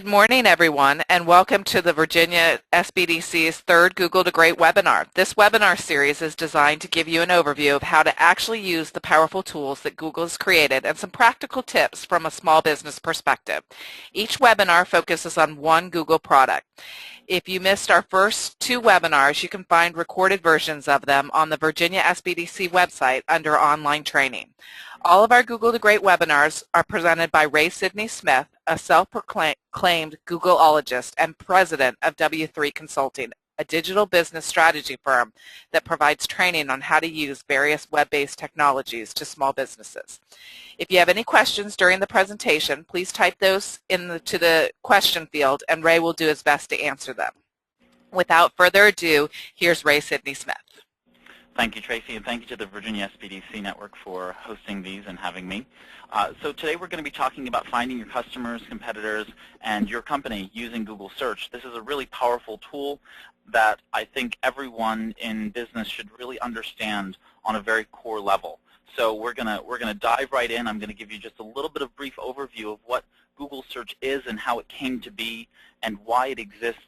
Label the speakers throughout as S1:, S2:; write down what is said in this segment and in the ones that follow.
S1: Good morning, everyone, and welcome to the Virginia SBDC's third Google to Great webinar. This webinar series is designed to give you an overview of how to actually use the powerful tools that Google has created and some practical tips from a small business perspective. Each webinar focuses on one Google product. If you missed our first two webinars, you can find recorded versions of them on the Virginia SBDC website under online training. All of our Google to Great webinars are presented by Ray Sidney-Smith, a self-proclaimed Googleologist and president of W3 Consulting, a digital business strategy firm that provides training on how to use various web-based technologies to small businesses. If you have any questions during the presentation, please type those into the question field and Ray will do his best to answer them. Without further ado, here's Ray Sidney-Smith.
S2: Thank you, Tracy, and thank you to the Virginia SBDC Network for hosting these and having me. So today we're going to be talking about finding your customers, competitors, and your company using Google Search. This is a really powerful tool that I think everyone in business should really understand on a very core level. So we're gonna dive right in. I'm going to give you just a little bit of brief overview of what Google Search is and how it came to be and why it exists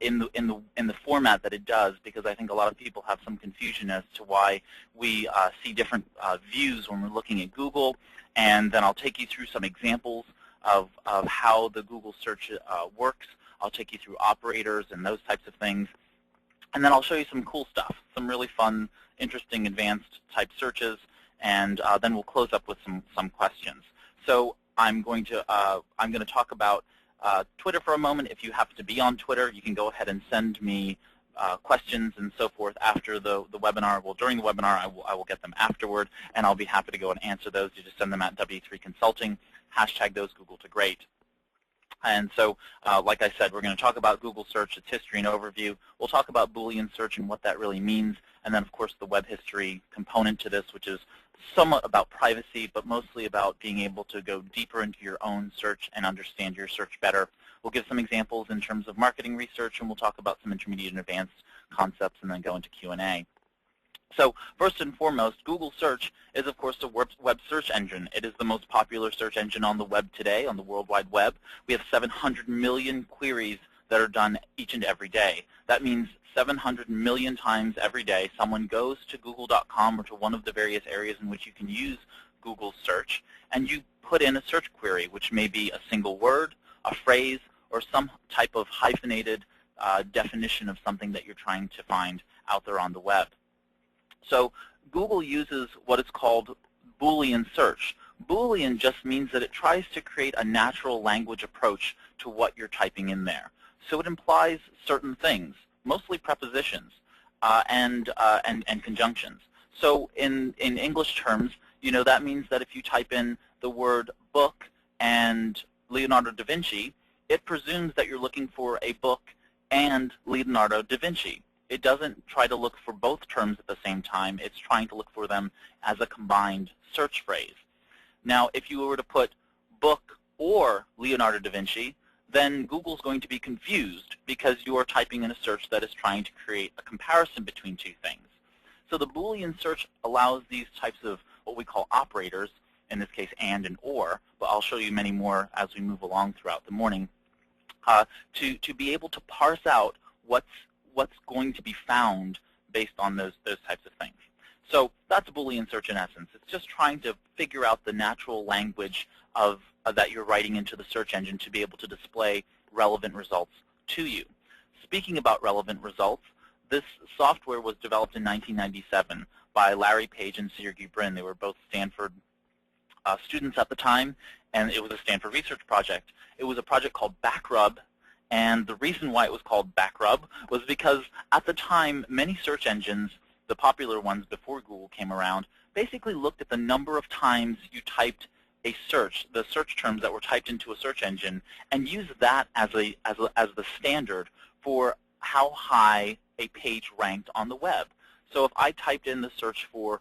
S2: in the format that it does, because I think a lot of people have some confusion as to why we see different views when we're looking at Google. And then I'll take you through some examples of how the Google Search works. I'll take you through operators and those types of things. And then I'll show you some cool stuff, some really fun, interesting, advanced type searches. And then we'll close up with some questions. So I'm going to talk about Twitter for a moment. If you happen to be on Twitter, you can go ahead and send me questions and so forth after the webinar. Well, during the webinar, I will get them afterward, and I'll be happy to go and answer those. You just send them at W3 Consulting, hashtag those Google to Great. And so, like I said, we're going to talk about Google Search, its history and overview. We'll talk about Boolean Search and what that really means, and then, of course, the web history component to this, which is somewhat about privacy, but mostly about being able to go deeper into your own search and understand your search better. We'll give some examples in terms of marketing research, and we'll talk about some intermediate and advanced concepts, and then go into Q&A. So first and foremost, Google Search is, of course, a web search engine. It is the most popular search engine on the web today, on the World Wide Web. We have 700 million queries that are done each and every day. That means 700 million times every day someone goes to google.com or to one of the various areas in which you can use Google Search, and you put in a search query, which may be a single word, a phrase, or some type of hyphenated definition of something that you're trying to find out there on the web. So Google uses what is called Boolean Search. Boolean just means that it tries to create a natural language approach to what you're typing in there. So it implies certain things, mostly prepositions and conjunctions. So in English terms, you know, that means that if you type in the word book and Leonardo da Vinci, it presumes that you're looking for a book and Leonardo da Vinci. It doesn't try to look for both terms at the same time. It's trying to look for them as a combined search phrase. Now, if you were to put book or Leonardo da Vinci, then Google's going to be confused because you are typing in a search that is trying to create a comparison between two things. So the Boolean search allows these types of what we call operators, in this case and or, but I'll show you many more as we move along throughout the morning, to be able to parse out what's going to be found based on those types of things. So that's a Boolean search in essence. It's just trying to figure out the natural language that you're writing into the search engine to be able to display relevant results to you. Speaking about relevant results, this software was developed in 1997 by Larry Page and Sergey Brin. They were both Stanford students at the time, and it was a Stanford research project. It was a project called Backrub, and the reason why it was called Backrub was because at the time, many search engines, the popular ones before Google came around, basically looked at the number of times you typed a search, the search terms that were typed into a search engine, and used that as the standard for how high a page ranked on the web. So if I typed in the search for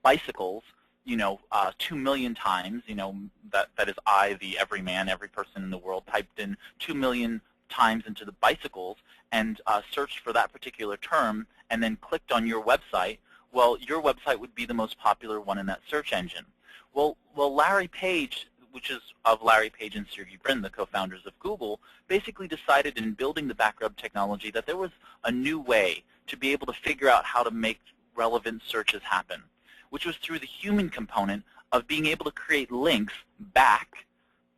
S2: bicycles, 2 million times, that is I, the everyman, every person in the world, typed in 2 million times into the bicycles and searched for that particular term and then clicked on your website, well, your website would be the most popular one in that search engine. Well, Larry Page which is of Larry Page and Sergey Brin, the co-founders of Google, basically decided in building the back rub technology that there was a new way to be able to figure out how to make relevant searches happen, which was through the human component of being able to create links back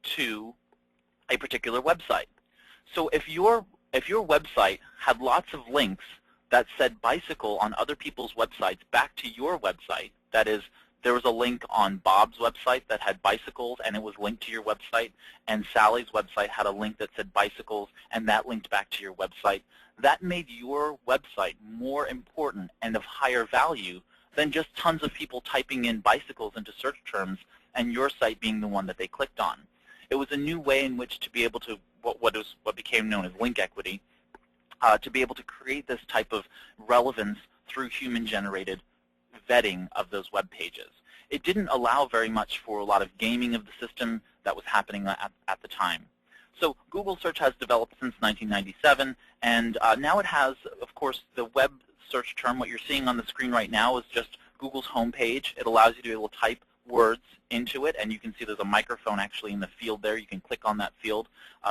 S2: to a particular website. So if your website had lots of links that said bicycle on other people's websites back to your website, that is, there was a link on Bob's website that had bicycles and it was linked to your website, and Sally's website had a link that said bicycles and that linked back to your website, that made your website more important and of higher value than just tons of people typing in bicycles into search terms and your site being the one that they clicked on. It was a new way in which to be able to, what became known as link equity, to be able to create this type of relevance through human-generated vetting of those web pages. It didn't allow very much for a lot of gaming of the system that was happening at the time. So Google Search has developed since 1997, and now it has, of course, the web search term. What you're seeing on the screen right now is just Google's homepage. It allows you to be able to type words into it, and you can see there's a microphone actually in the field there. You can click on that field.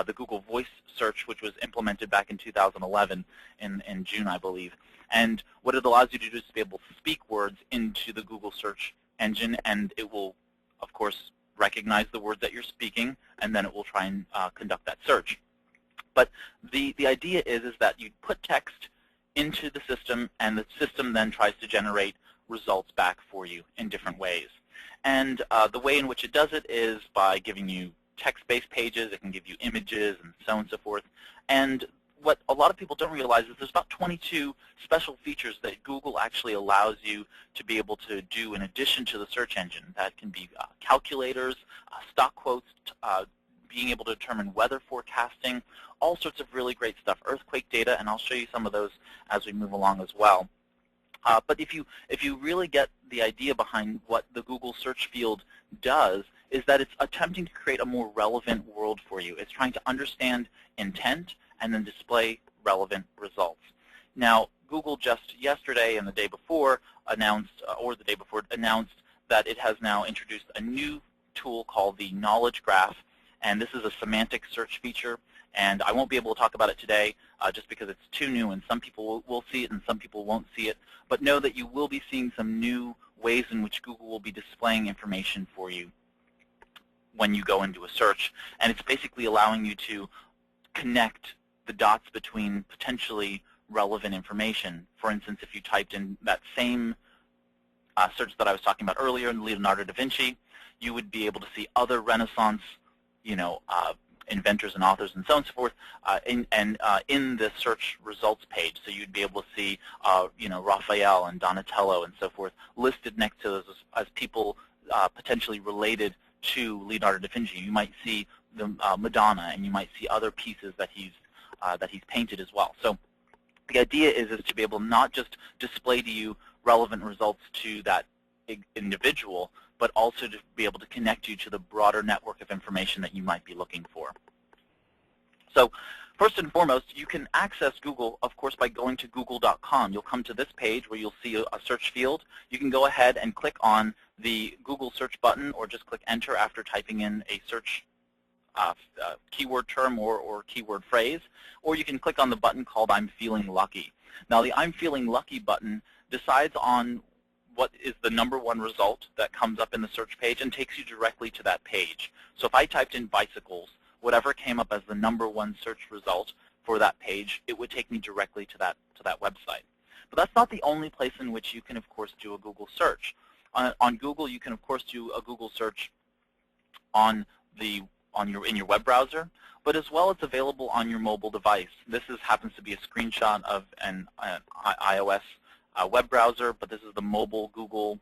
S2: The Google Voice Search, which was implemented back in 2011 in June, I believe. And what it allows you to do is to be able to speak words into the Google search engine, and it will, of course, recognize the words that you're speaking, and then it will try and conduct that search. But the idea is that you put text into the system, and the system then tries to generate results back for you in different ways. And the way in which it does it is by giving you text-based pages. It can give you images and so on and so forth. And what a lot of people don't realize is there's about 22 special features that Google actually allows you to be able to do in addition to the search engine. That can be calculators, stock quotes, being able to determine weather forecasting, all sorts of really great stuff, earthquake data, and I'll show you some of those as we move along as well. But if you really get the idea behind what the Google search field does, is that it's attempting to create a more relevant world for you. It's trying to understand intent and then display relevant results. Now, Google just yesterday and the day before announced, announced that it has now introduced a new tool called the Knowledge Graph, and this is a semantic search feature. And I won't be able to talk about it today just because it's too new, and some people will see it and some people won't see it. But know that you will be seeing some new ways in which Google will be displaying information for you when you go into a search. And it's basically allowing you to connect the dots between potentially relevant information. For instance, if you typed in that same search that I was talking about earlier, Leonardo da Vinci, you would be able to see other Renaissance, inventors and authors and so on and so forth in the search results page. So you'd be able to see, Raphael and Donatello and so forth listed next to those as people potentially related to Leonardo da Vinci. You might see the Madonna, and you might see other pieces that he's painted as well. So the idea is to be able to not just display to you relevant results to that individual, but also to be able to connect you to the broader network of information that you might be looking for. So first and foremost, you can access Google, of course, by going to google.com. You'll come to this page where you'll see a search field. You can go ahead and click on the Google search button, or just click enter after typing in a search keyword term or keyword phrase, or you can click on the button called I'm Feeling Lucky. Now, the I'm Feeling Lucky button decides on what is the #1 result that comes up in the search page and takes you directly to that page. So if I typed in bicycles, whatever came up as the #1 search result for that page, it would take me directly to that website. But that's not the only place in which you can, of course, do a Google search. On Google, you can, of course, do a Google search in your web browser, but as well it's available on your mobile device. This happens to be a screenshot of an iOS web browser, but this is the mobile Google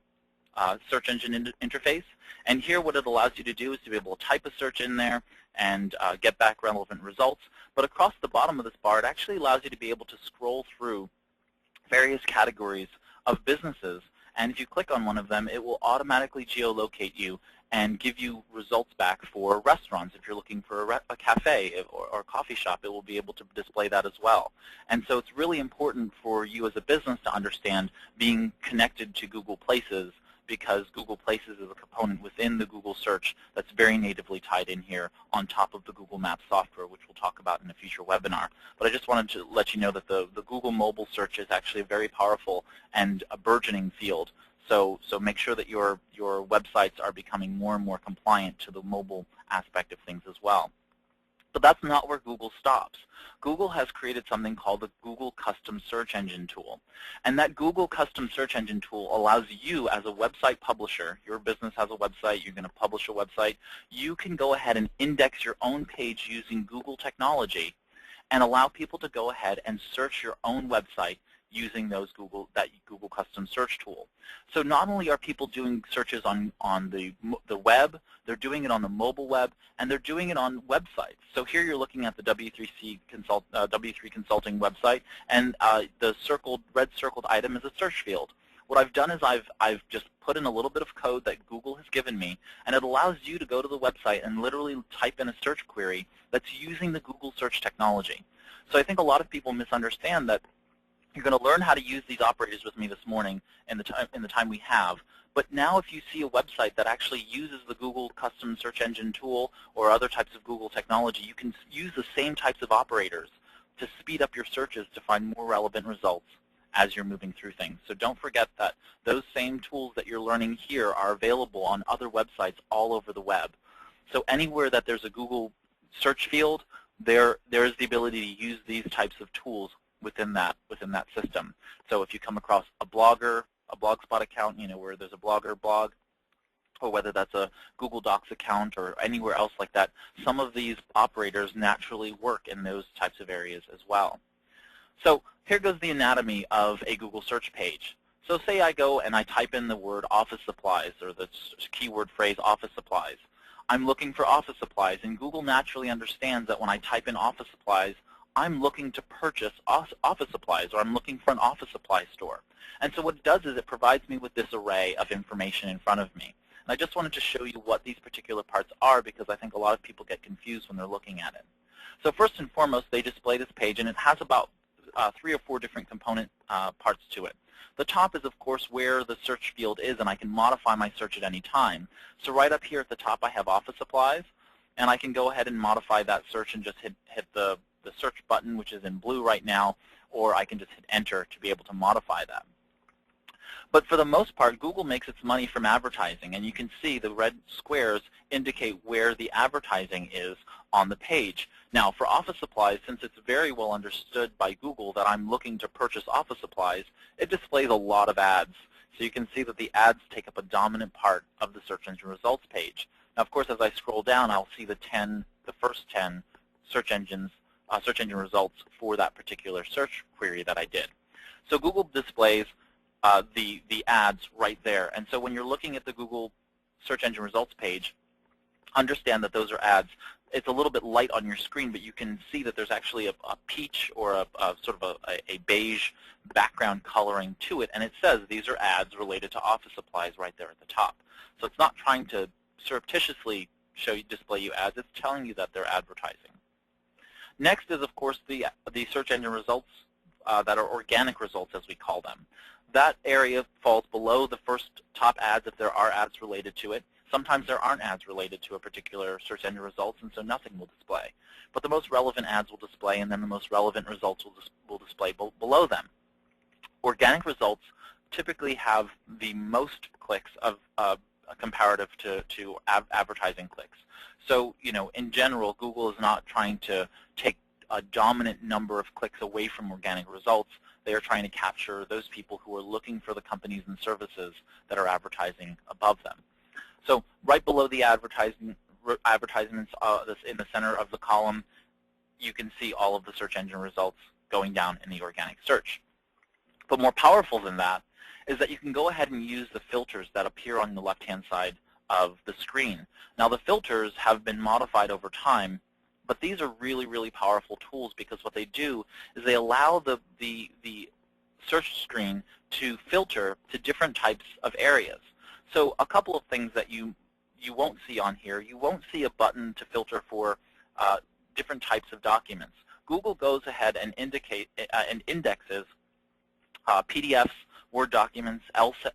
S2: search engine interface. And here what it allows you to do is to be able to type a search in there and get back relevant results. But across the bottom of this bar, it actually allows you to be able to scroll through various categories of businesses. And if you click on one of them, it will automatically geolocate you and give you results back for restaurants. If you're looking for a cafe or a coffee shop, it will be able to display that as well. And so it's really important for you as a business to understand being connected to Google Places, because Google Places is a component within the Google Search that's very natively tied in here on top of the Google Maps software, which we'll talk about in a future webinar. But I just wanted to let you know that the Google mobile search is actually a very powerful and a burgeoning field. So make sure that your websites are becoming more and more compliant to the mobile aspect of things as well. But that's not where Google stops. Google has created something called the Google Custom Search Engine tool. And that Google Custom Search Engine tool allows you as a website publisher, your business has a website, you're going to publish a website, you can go ahead and index your own page using Google technology and allow people to go ahead and search your own website using that Google Custom Search tool. So not only are people doing searches on the web, they're doing it on the mobile web, and they're doing it on websites. So here you're looking at the W3 Consulting website, and the red circled item is a search field. What I've done is I've just put in a little bit of code that Google has given me, and it allows you to go to the website and literally type in a search query that's using the Google search technology. So I think a lot of people misunderstand that you're going to learn how to use these operators with me this morning in the time we have. But now if you see a website that actually uses the Google Custom Search Engine tool or other types of Google technology, you can use the same types of operators to speed up your searches to find more relevant results as you're moving through things. So don't forget that those same tools that you're learning here are available on other websites all over the web. So anywhere that there's a Google search field, there is the ability to use these types of tools within that system. So if you come across a blogger, a Blogspot account, where there's a blogger blog, or whether that's a Google Docs account or anywhere else like that, some of these operators naturally work in those types of areas as well. So here goes the anatomy of a Google search page. So say I go and I type in the word office supplies, or the keyword phrase office supplies. I'm looking for office supplies, and Google naturally understands that when I type in office supplies, I'm looking to purchase office supplies, or I'm looking for an office supply store. And so what it does is it provides me with this array of information in front of me. And I just wanted to show you what these particular parts are, because I think a lot of people get confused when they're looking at it. So first and foremost, they display this page, and it has about 3 or 4 different component parts to it. The top is, of course, where the search field is, and I can modify my search at any time. So right up here at the top, I have office supplies, and I can go ahead and modify that search and just hit the search button, which is in blue right now, or I can just hit enter to be able to modify that. But for the most part, Google makes its money from advertising, and you can see the red squares indicate where the advertising is on the page. Now, for office supplies, since it's very well understood by Google that I'm looking to purchase office supplies, it displays a lot of ads. So you can see that the ads take up a dominant part of the search engine results page. Now, of course, as I scroll down, I'll see the first 10 search engine results for that particular search query that I did. So Google displays the ads right there. And so when you're looking at the Google search engine results page, understand that those are ads. It's a little bit light on your screen, but you can see that there's actually a peach or a sort of a beige background coloring to it, and it says these are ads related to office supplies right there at the top. So it's not trying to surreptitiously display you ads. It's telling you that they're advertising. Next is, of course, the search engine results that are organic results, as we call them. That area falls below the first top ads if there are ads related to it. Sometimes there aren't ads related to a particular search engine results, and so nothing will display. But the most relevant ads will display, and then the most relevant results will display below them. Organic results typically have the most clicks of comparative to advertising clicks. So, in general, Google is not trying to take a dominant number of clicks away from organic results. They are trying to capture those people who are looking for the companies and services that are advertising above them. So right below the advertisements that's in the center of the column, you can see all of the search engine results going down in the organic search. But more powerful than that is that you can go ahead and use the filters that appear on the left-hand side of the screen. Now, the filters have been modified over time, but these are really, really powerful tools, because what they do is they allow the search screen to filter to different types of areas. So a couple of things that you won't see on here. You won't see a button to filter for different types of documents. Google goes ahead and indexes PDFs, Word documents,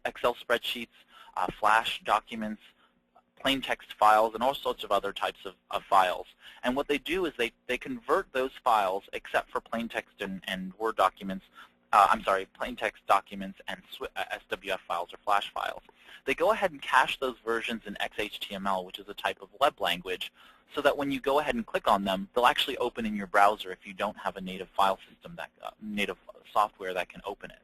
S2: Excel spreadsheets, Flash documents, plain text files, and all sorts of other types of files. And what they do is they convert those files, except for plain text and Word documents, plain text documents and SWF files or Flash files. They go ahead and cache those versions in XHTML, which is a type of web language, so that when you go ahead and click on them, they'll actually open in your browser if you don't have a native file system, native software that can open it.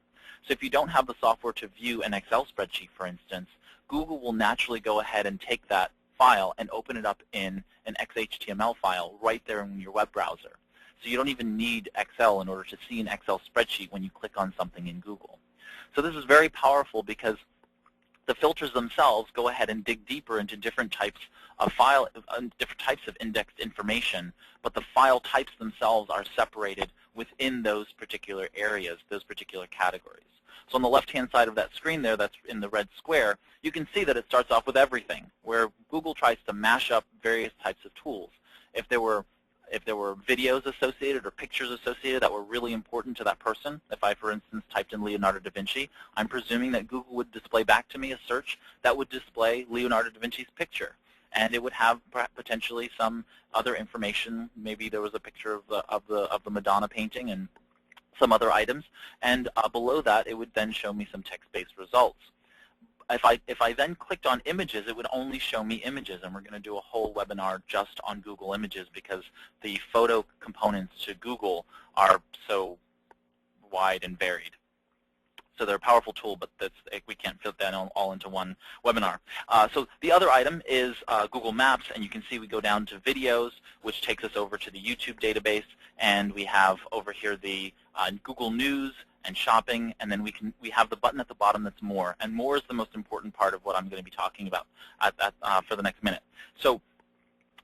S2: So if you don't have the software to view an Excel spreadsheet, for instance, Google will naturally go ahead and take that file and open it up in an XHTML file right there in your web browser. So you don't even need Excel in order to see an Excel spreadsheet when you click on something in Google. So this is very powerful because the filters themselves go ahead and dig deeper into different types of different types of indexed information, but the file types themselves are separated within those particular areas, those particular categories. So on the left-hand side of that screen there, that's in the red square, you can see that it starts off with everything, where Google tries to mash up various types of tools. If there were videos associated or pictures associated that were really important to that person, if I, for instance, typed in Leonardo da Vinci, I'm presuming that Google would display back to me a search that would display Leonardo da Vinci's picture. And it would have potentially some other information. Maybe there was a picture of the Madonna painting and some other items. And below that, it would then show me some text-based results. If I then clicked on images, it would only show me images, and we're going to do a whole webinar just on Google Images because the photo components to Google are so wide and varied. So they're a powerful tool, but we can't fit that all into one webinar. So the other item is Google Maps, and you can see we go down to videos, which takes us over to the YouTube database, and we have over here the Google News and shopping, and then we have the button at the bottom that's more, and more is the most important part of what I'm going to be talking about for the next minute. So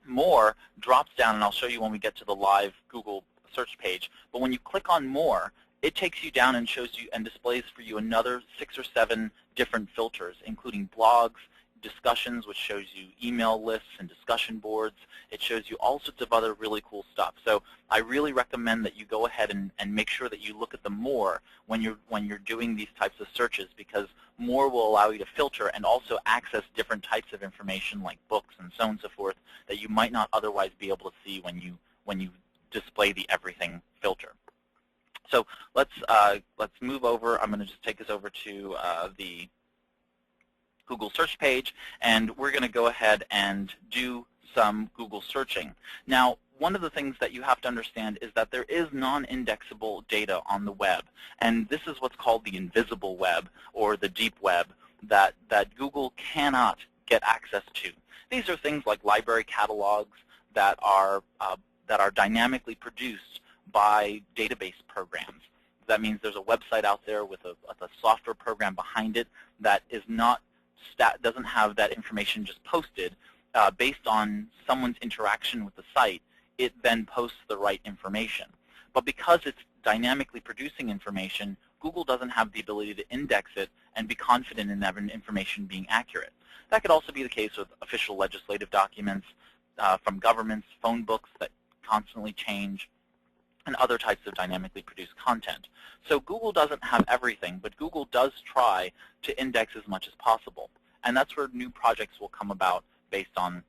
S2: more drops down, and I'll show you when we get to the live Google search page, but when you click on more, it takes you down and shows you and displays for you another 6 or 7 different filters, including blogs, discussions, which shows you email lists and discussion boards. It shows you all sorts of other really cool stuff. So I really recommend that you go ahead and make sure that you look at the more when you're doing these types of searches, because more will allow you to filter and also access different types of information like books and so on and so forth that you might not otherwise be able to see when you display the everything filter. So let's move over. I'm going to just take us over to the Google search page, and we're going to go ahead and do some Google searching. Now, one of the things that you have to understand is that there is non-indexable data on the web, and this is what's called the invisible web or the deep web that Google cannot get access to. These are things like library catalogs that are dynamically produced by database programs. That means there's a website out there with a software program behind it that doesn't have that information just posted. Based on someone's interaction with the site, it then posts the right information. But because it's dynamically producing information, Google doesn't have the ability to index it and be confident in that information being accurate. That could also be the case with official legislative documents from governments, phone books that constantly change, and other types of dynamically produced content. So Google doesn't have everything, but Google does try to index as much as possible. And that's where new projects will come about based on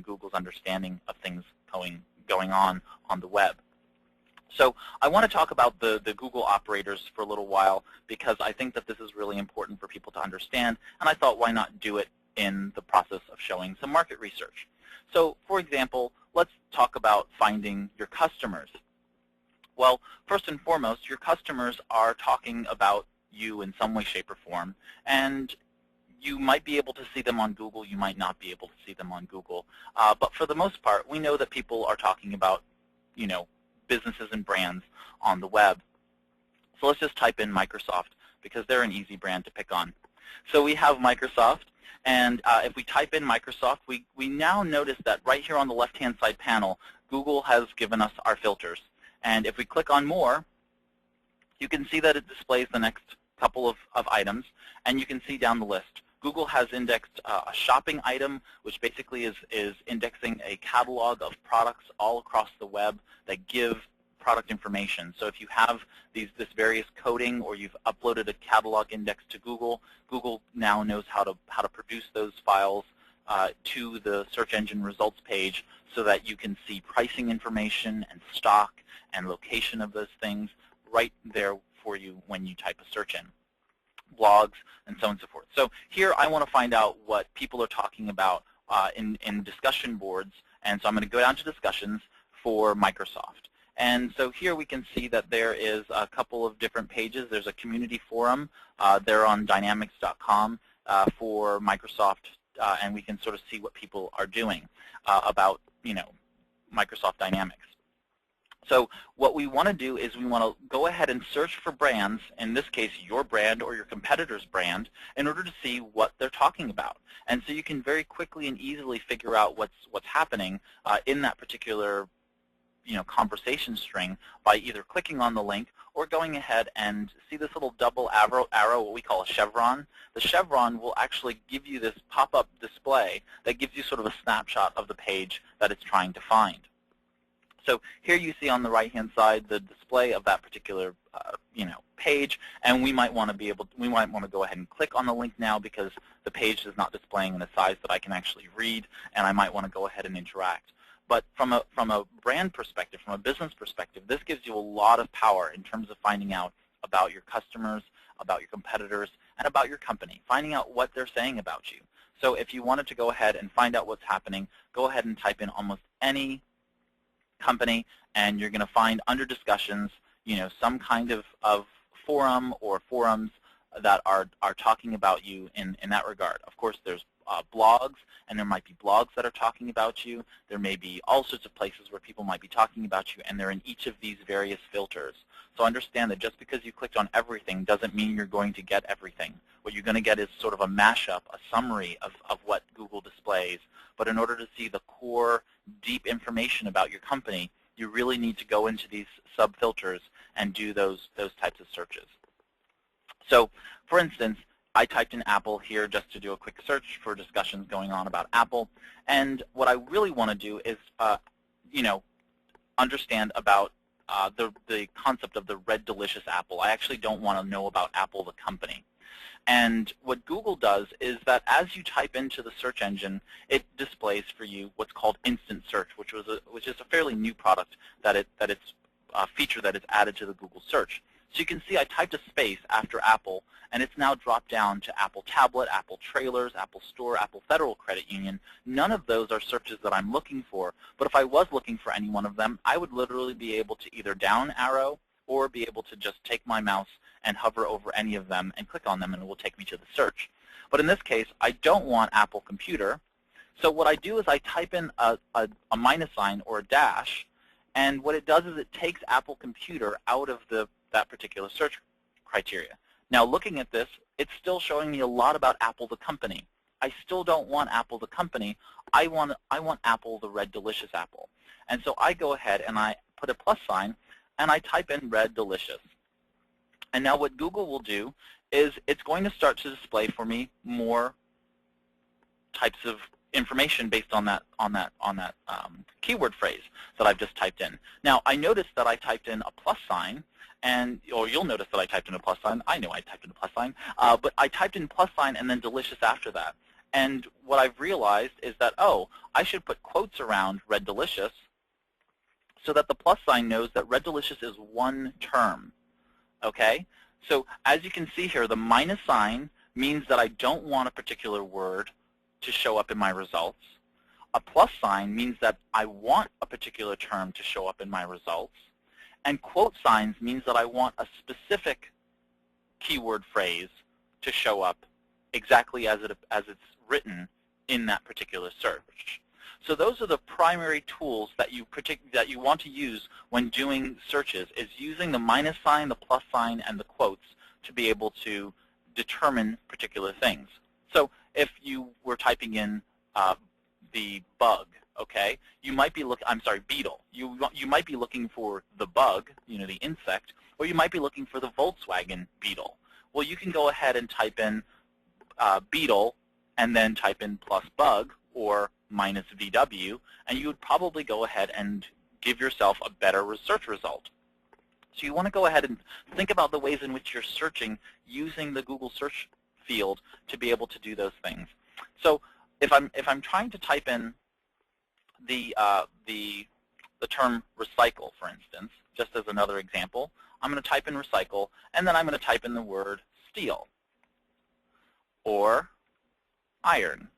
S2: Google's understanding of things going on the web. So I want to talk about the Google operators for a little while because I think that this is really important for people to understand, and I thought why not do it in the process of showing some market research. So for example, let's talk about finding your customers. Well, first and foremost, your customers are talking about you in some way, shape, or form, and you might be able to see them on Google, you might not be able to see them on Google. But for the most part, we know that people are talking about, businesses and brands on the web. So let's just type in Microsoft because they're an easy brand to pick on. So we have Microsoft, and if we type in Microsoft, we now notice that right here on the left-hand side panel, Google has given us our filters. And if we click on more, you can see that it displays the next couple of items, and you can see down the list. Google has indexed a shopping item, which basically is indexing a catalog of products all across the web that give product information. So if you have this various coding, or you've uploaded a catalog index to Google, Google now knows how to produce those files to the search engine results page, so that you can see pricing information and stock and location of those things right there for you when you type a search in. Blogs, and so on and so forth. So here I want to find out what people are talking about in discussion boards, and so I'm going to go down to discussions for Microsoft. And so here we can see that there is a couple of different pages. There's a community forum. They're on dynamics.com for Microsoft, and we can sort of see what people are doing about, Microsoft Dynamics. So what we want to do is we want to go ahead and search for brands, in this case your brand or your competitor's brand, in order to see what they're talking about. And so you can very quickly and easily figure out what's happening in that particular conversation string by either clicking on the link or going ahead and see this little double arrow, what we call a chevron. The chevron will actually give you this pop-up display that gives you sort of a snapshot of the page that it's trying to find. So here you see on the right-hand side the display of that particular page, and we might want to go ahead and click on the link now because the page is not displaying in a size that I can actually read, and I might want to go ahead and interact. But from a brand perspective, from a business perspective, this gives you a lot of power in terms of finding out about your customers, about your competitors, and about your company, finding out what they're saying about you. So if you wanted to go ahead and find out what's happening, go ahead and type in almost any company, and you're going to find under discussions, some kind of forum or forums that are talking about you in that regard. Of course, there's blogs, and there might be blogs that are talking about you. There may be all sorts of places where people might be talking about you, and they're in each of these various filters. So understand that just because you clicked on everything doesn't mean you're going to get everything. What you're going to get is sort of a mashup, a summary of what Google displays. But in order to see the core, deep information about your company, you really need to go into these sub-filters and do those types of searches. So, for instance, I typed in Apple here just to do a quick search for discussions going on about Apple. And what I really want to do is, understand about the concept of the Red Delicious apple. I actually don't want to know about Apple, the company. And what Google does is that as you type into the search engine, it displays for you what's called instant search, which is a fairly new product it's a feature that is added to the Google search. So you can see I typed a space after Apple, and it's now dropped down to Apple Tablet, Apple Trailers, Apple Store, Apple Federal Credit Union. None of those are searches that I'm looking for, but if I was looking for any one of them, I would literally be able to either down arrow or be able to just take my mouse and hover over any of them and click on them, and it will take me to the search. But in this case, I don't want Apple Computer, so what I do is I type in a minus sign or a dash, and what it does is it takes Apple Computer out of that particular search criteria. Now looking at this, it's still showing me a lot about Apple the company. I still don't want Apple the company. I want Apple the Red Delicious apple. And so I go ahead and I put a plus sign and I type in Red Delicious. And now what Google will do is it's going to start to display for me more types of information based on that keyword phrase that I've just typed in. Now I noticed that I typed in a plus sign, or you'll notice that I typed in a plus sign. I know I typed in a plus sign, but I typed in plus sign and then delicious after that. And what I've realized is that, oh, I should put quotes around Red Delicious so that the plus sign knows that Red Delicious is one term. Okay? So as you can see here, the minus sign means that I don't want a particular word to show up in my results. A plus sign means that I want a particular term to show up in my results. And quote signs means that I want a specific keyword phrase to show up exactly as it's written in that particular search. So those are the primary tools that you want to use when doing searches, is using the minus sign, the plus sign, and the quotes to be able to determine particular things. So if you were typing in the bug, okay, you might be beetle. You might be looking for the bug, the insect, or you might be looking for the Volkswagen Beetle. Well, you can go ahead and type in beetle and then type in plus bug or minus VW, and you would probably go ahead and give yourself a better search result. So you want to go ahead and think about the ways in which you're searching using the Google search field to be able to do those things. So if I'm trying to type in the term recycle, for instance, just as another example, I'm going to type in recycle, and then I'm going to type in the word steel or iron.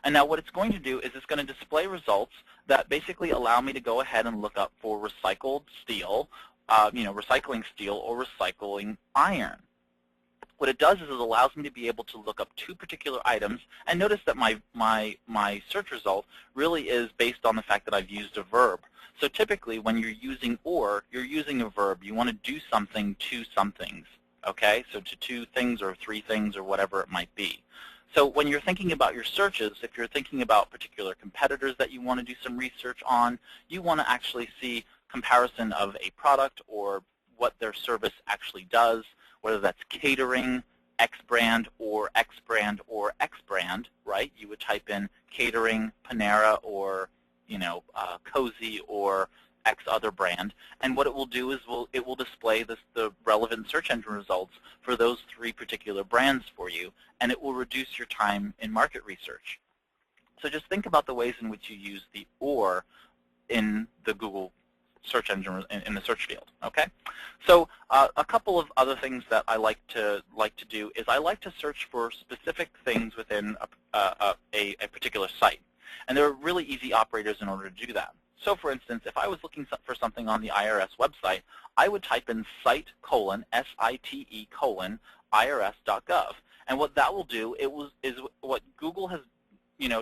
S2: And now what it's going to do is it's going to display results that basically allow me to go ahead and look up for recycled steel, recycling steel or recycling iron. What it does is it allows me to be able to look up two particular items, and notice that my search result really is based on the fact that I've used a verb. So typically when you're using or, you're using a verb. You want to do something to some things, okay? So to two things or three things or whatever it might be. So when you're thinking about your searches, if you're thinking about particular competitors that you want to do some research on, you want to actually see comparison of a product or what their service actually does, whether that's catering, X brand or X brand or X brand, right? You would type in catering, Panera, or Cozy or X other brand, and what it will do is it will display the relevant search engine results for those three particular brands for you, and it will reduce your time in market research. So just think about the ways in which you use the or in the Google search engine in the search field. Okay, so a couple of other things that I like to do is I like to search for specific things within a particular site, and there are really easy operators in order to do that. So for instance, if I was looking for something on the IRS website, I would type in site : SITE : IRS.gov, and what that will do is what Google has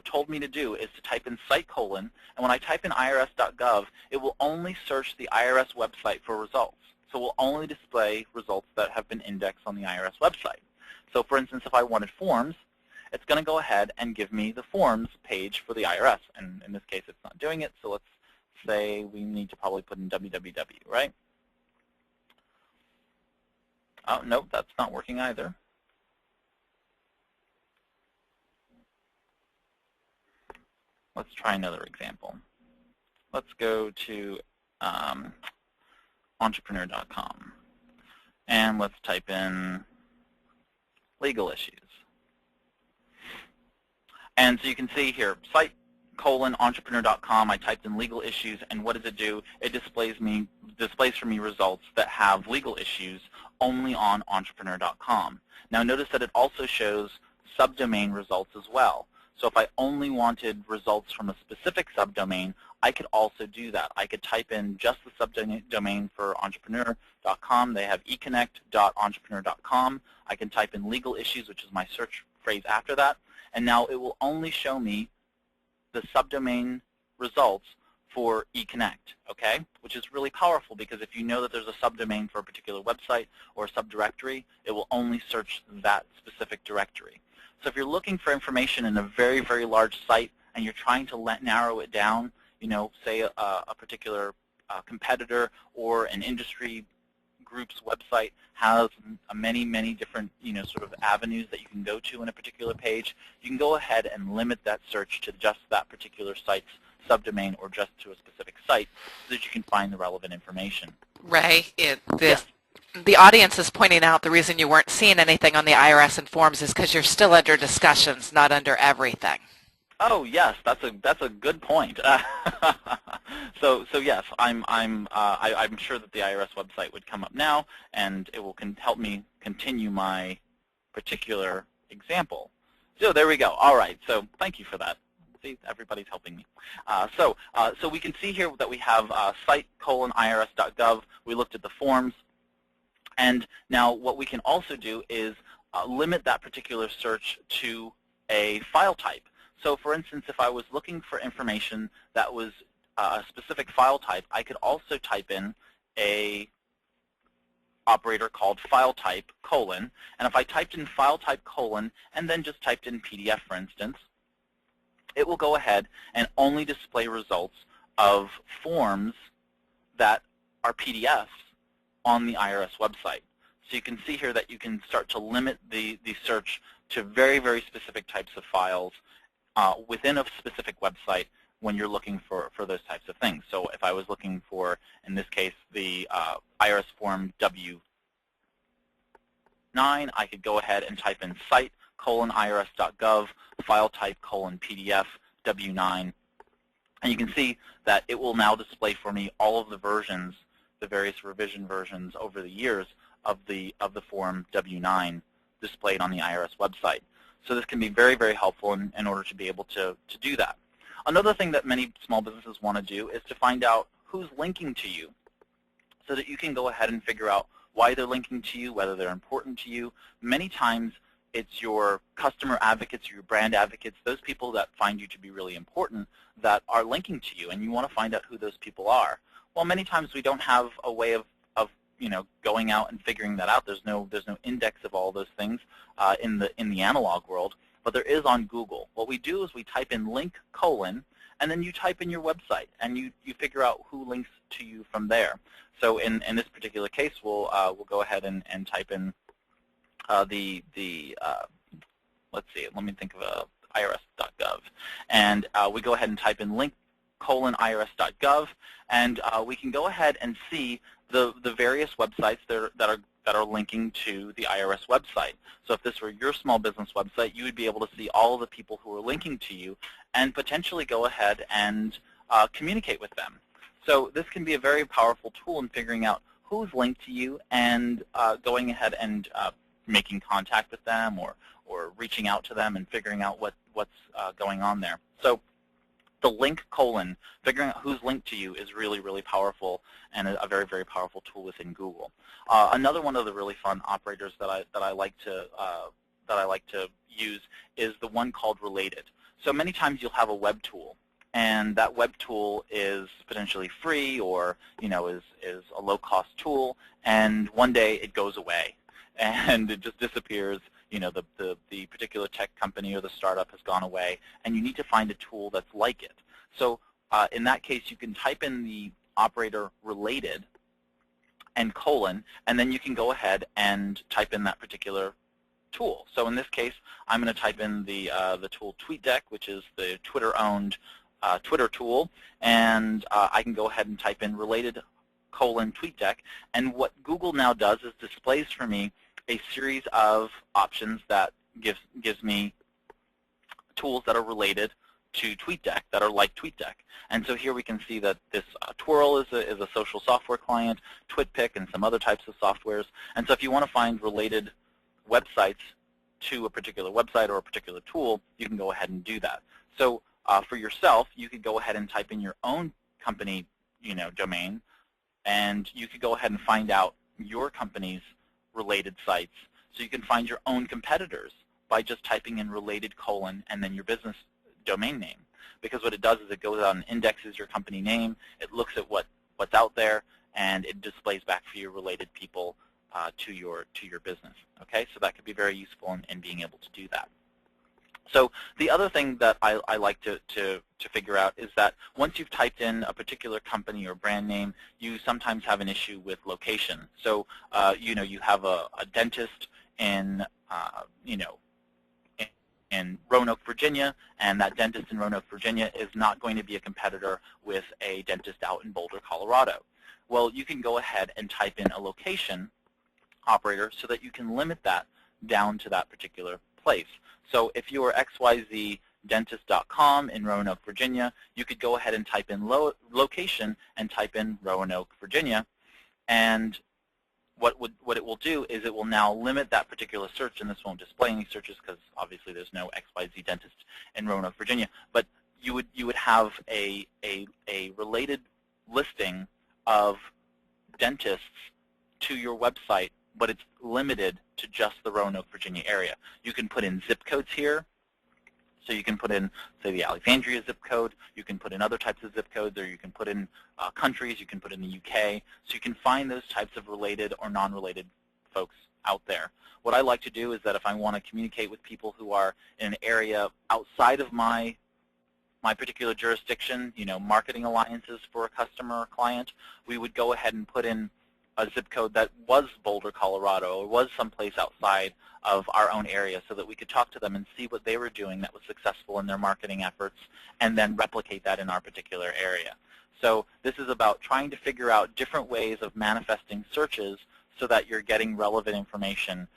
S2: told me to do is to type in site : and when I type in IRS.gov, it will only search the IRS website for results. So it will only display results that have been indexed on the IRS website. So for instance, if I wanted forms, it's going to go ahead and give me the forms page for the IRS. And in this case, it's not doing it, so let's say we need to probably put in www, right? Oh, nope, that's not working either. Let's try another example. Let's go to entrepreneur.com, and let's type in legal issues. And so you can see here, site : entrepreneur.com, I typed in legal issues, and what does it do? It displays for me results that have legal issues only on entrepreneur.com. Now notice that it also shows subdomain results as well. So if I only wanted results from a specific subdomain, I could also do that. I could type in just the subdomain for entrepreneur.com. They have econnect.entrepreneur.com. I can type in legal issues, which is my search phrase after that, and now it will only show me the subdomain results for eConnect, okay? Which is really powerful, because if you know that there's a subdomain for a particular website or a subdirectory, it will only search that specific directory. So if you're looking for information in a very, very large site and you're trying to narrow it down, say a particular competitor or an industry group's website has many, many different sort of avenues that you can go to in a particular page, you can go ahead and limit that search to just that particular site's subdomain or just to a specific site so that you can find the relevant information.
S1: Ray,
S2: Yes.
S1: the audience is pointing out the reason you weren't seeing anything on the IRS and forms is because you're still under discussions, not under everything.
S2: Oh yes, that's a good point. So yes, I'm sure that the IRS website would come up now, and it will help me continue my particular example. So there we go. All right. So thank you for that. See, everybody's helping me. So we can see here that we have site : IRS.gov. We looked at the forms. And now what we can also do is limit that particular search to a file type. So for instance, if I was looking for information that was a specific file type, I could also type in a operator called file type : and if I typed in file type : and then just typed in PDF, for instance, it will go ahead and only display results of forms that are PDFs on the IRS website. So you can see here that you can start to limit the search to very, very specific types of files within a specific website when you're looking for those types of things. So if I was looking for, in this case, the IRS form W9, I could go ahead and type in site:irs.gov, file type :PDF, W9, and you can see that it will now display for me all of the versions, the various revision versions over the years of the form W9 displayed on the IRS website. So this can be very, very helpful in order to be able to do that. Another thing that many small businesses want to do is to find out who's linking to you so that you can go ahead and figure out why they're linking to you, whether they're important to you. Many times it's your customer advocates or your brand advocates, those people that find you to be really important that are linking to you, and you want to find out who those people are. Well, many times we don't have a way of going out and figuring that out. There's no index of all those things in the analog world, but there is on Google. What we do is we type in link : and then you type in your website, and you figure out who links to you from there. So in this particular case, we'll go ahead and type in let's see, let me think of irs.gov, and we go ahead and type in link : irs.gov, and we can go ahead and see the various websites that are linking to the IRS website. So if this were your small business website, you would be able to see all of the people who are linking to you and potentially go ahead and communicate with them. So this can be a very powerful tool in figuring out who's linked to you and going ahead and making contact with them or reaching out to them and figuring out what's going on there. So the link : figuring out who's linked to you is really, really powerful and a very, very powerful tool within Google. Another one of the really fun operators that I like to use is the one called related. So many times you'll have a web tool, and that web tool is potentially free or is a low-cost tool, and one day it goes away and it just disappears. The particular tech company or the startup has gone away, and you need to find a tool that's like it. So in that case, you can type in the operator related and : and then you can go ahead and type in that particular tool. So in this case, I'm going to type in the tool TweetDeck, which is the Twitter-owned Twitter tool, and I can go ahead and type in related : TweetDeck, and what Google now does is displays for me a series of options that gives me tools that are related to TweetDeck, that are like TweetDeck. And so here we can see that this Twirl is a social software client, TwitPic, and some other types of softwares. And so if you want to find related websites to a particular website or a particular tool, you can go ahead and do that. So for yourself, you could go ahead and type in your own company domain, and you could go ahead and find out your company's related sites. So you can find your own competitors by just typing in related : and then your business domain name. Because what it does is it goes out and indexes your company name, it looks at what's out there, and it displays back for you related people to your business. Okay, so that could be very useful in being able to do that. So the other thing that I like to figure out is that once you've typed in a particular company or brand name, you sometimes have an issue with location. So you have a dentist in in Roanoke, Virginia, and that dentist in Roanoke, Virginia is not going to be a competitor with a dentist out in Boulder, Colorado. Well, you can go ahead and type in a location operator so that you can limit that down to that particular place. So if you are xyzdentist.com in Roanoke, Virginia, you could go ahead and type in location and type in Roanoke, Virginia, and what it will do is it will now limit that particular search, and this won't display any searches because obviously there's no XYZ dentist in Roanoke, Virginia, but you would have a related listing of dentists to your website, but it's limited to just the Roanoke, Virginia area. You can put in zip codes here. So you can put in, say, the Alexandria zip code. You can put in other types of zip codes, or you can put in countries. You can put in the UK. So you can find those types of related or non-related folks out there. What I like to do is that if I want to communicate with people who are in an area outside of my particular jurisdiction, marketing alliances for a customer or client, we would go ahead and put in a zip code that was Boulder, Colorado, or was someplace outside of our own area, so that we could talk to them and see what they were doing that was successful in their marketing efforts, and then replicate that in our particular area. So this is about trying to figure out different ways of manifesting searches so that you're getting relevant information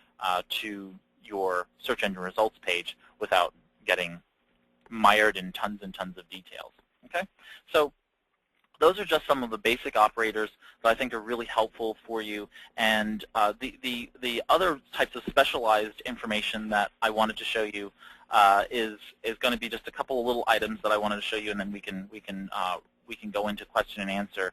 S2: to your search engine results page without getting mired in tons and tons of details. Okay? So those are just some of the basic operators that I think are really helpful for you. And the other types of specialized information that I wanted to show you is going to be just a couple of little items that I wanted to show you, and then we can go into question and answer.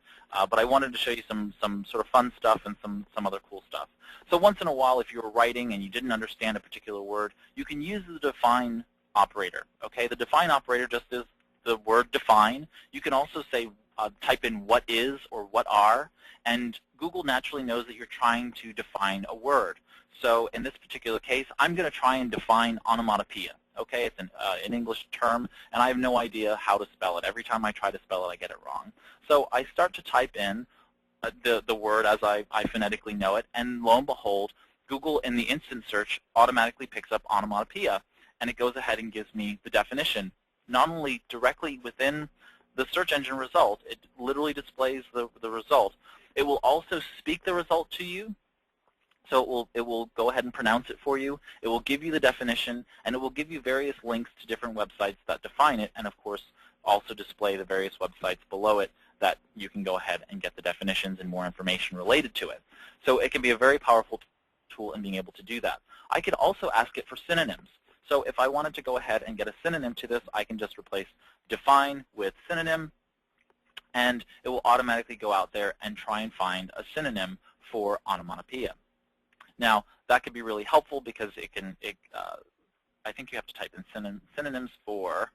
S2: But I wanted to show you some sort of fun stuff and some other cool stuff. So once in a while, if you were writing and you didn't understand a particular word, you can use the define operator. Okay, the define operator just is the word define. You can also say type in what is or what are, and Google naturally knows that you're trying to define a word. So in this particular case, I'm going to try and define onomatopoeia. Okay, it's an English term, and I have no idea how to spell it. Every time I try to spell it, I get it wrong. So I start to type in the word as I phonetically know it, and lo and behold, Google in the instant search automatically picks up onomatopoeia, and it goes ahead and gives me the definition, not only directly within the search engine result. It literally displays the result. It will also speak the result to you. So it will go ahead and pronounce it for you. It will give you the definition, and it will give you various links to different websites that define it, and of course also display the various websites below it that you can go ahead and get the definitions and more information related to it. So it can be a very powerful tool in being able to do that. I could also ask it for synonyms. So if I wanted to go ahead and get a synonym to this, I can just replace define with synonym, and it will automatically go out there and try and find a synonym for onomatopoeia. Now, that could be really helpful because I think you have to type in synonyms for,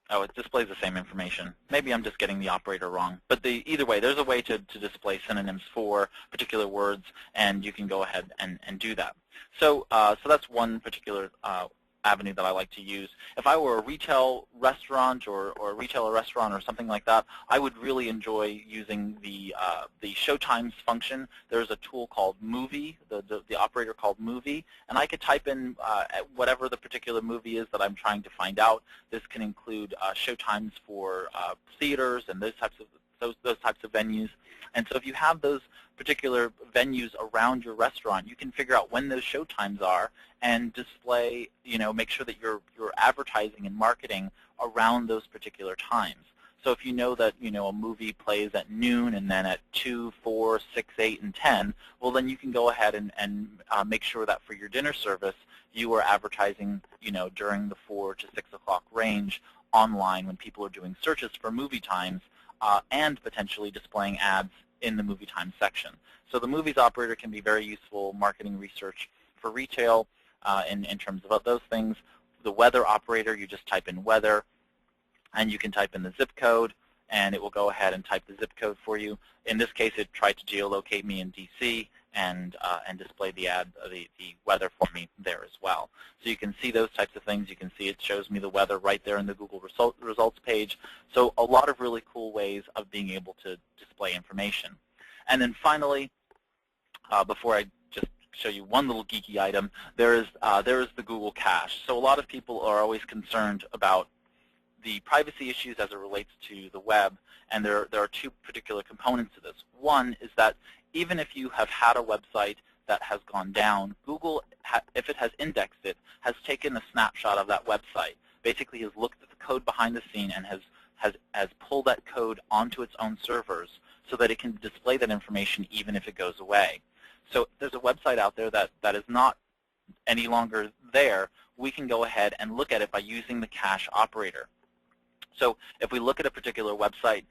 S2: oh, it displays the same information. Maybe I'm just getting the operator wrong. But either way, there's a way to display synonyms for particular words, and you can go ahead and do that. So that's one particular avenue that I like to use. If I were a retail restaurant or a retailer restaurant or something like that, I would really enjoy using the showtimes function. There's a tool called movie, the operator called movie, and I could type in whatever the particular movie is that I'm trying to find out. This can include showtimes for theaters and those types of venues. And so if you have those particular venues around your restaurant, you can figure out when those show times are and display, make sure that you're advertising and marketing around those particular times. So if you know that, a movie plays at noon and then at 2, 4, 6, 8, and 10, well, then you can go ahead and make sure that for your dinner service, you are advertising, during the 4 to 6 o'clock range online when people are doing searches for movie times, and potentially displaying ads in the movie time section. So the movies operator can be very useful marketing research for retail in terms of those things. The weather operator, you just type in weather, and you can type in the zip code, and it will go ahead and type the zip code for you. In this case, it tried to geolocate me in DC and display the weather for me there as well. So you can see those types of things. You can see it shows me the weather right there in the Google results page. So a lot of really cool ways of being able to display information. And then finally, before I just show you one little geeky item, there is the Google cache. So a lot of people are always concerned about the privacy issues as it relates to the web, and there are two particular components to this. One is that even if you have had a website that has gone down, Google, if it has indexed it, has taken a snapshot of that website, basically has looked at the code behind the scene and has pulled that code onto its own servers so that it can display that information even if it goes away. So if there's a website out there that is not any longer there, we can go ahead and look at it by using the cache operator. So if we look at a particular website